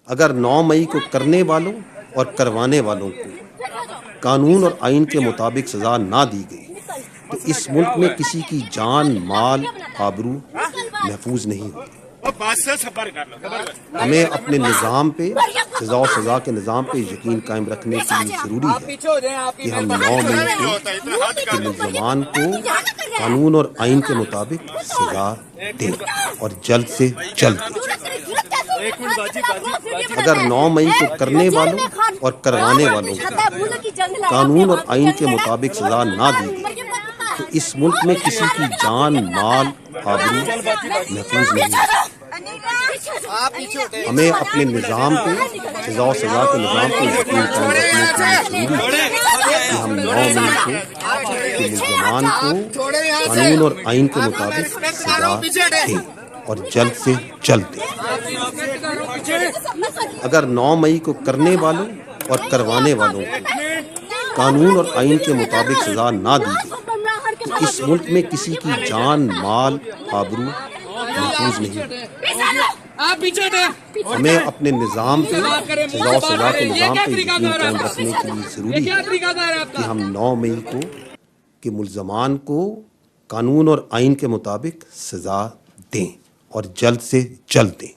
اگر 9 مئی کو کرنے والوں اور کروانے والوں کو قانون اور آئین کے مطابق سزا نہ دی گئی تو اس ملک میں کسی کی جان، مال، آبرو محفوظ نہیں ہوگی۔ ہمیں اپنے نظام پہ، سزا و سزا کے نظام پہ یقین قائم رکھنے کے لیے ضروری ہے کہ ہم 9 مئی کے ملزمان کو قانون اور آئین کے مطابق سزا دیں اور جلد سے جلد دیں۔ اگر 9 مئی کو کرنے والوں اور کروانے والوں کو قانون اور آئین کے مطابق سزا نہ دی گئی تو اس ملک میں کسی کی جان، مال، آبرو محفوظ نہیں ہے۔ ہمیں اپنے نظام پہ، سزا و سزا کے نظام پہ یقین قائم رکھنے کے لیے ضروری ہے کہ ہم 9 مئی کے ملزمان کو قانون اور آئین کے مطابق سزا دیں اور جلد سے جلد دیں۔ اگر 9 مئی کو کرنے والوں اور کروانے والوں کو قانون اور آئین کے مطابق سزا نہ دی گئی تو اس ملک میں کسی کی جان، مال، آبرو محفوظ نہیں۔ ہمیں اپنے نظام پہ، سزا و سزا کے نظام پہ یقین قائم رکھنے کے لیے ضروری ہے کہ ہم 9 مئی کے ملزمان کو قانون اور آئین کے مطابق سزا دیں اور جلد سے جلد دیں۔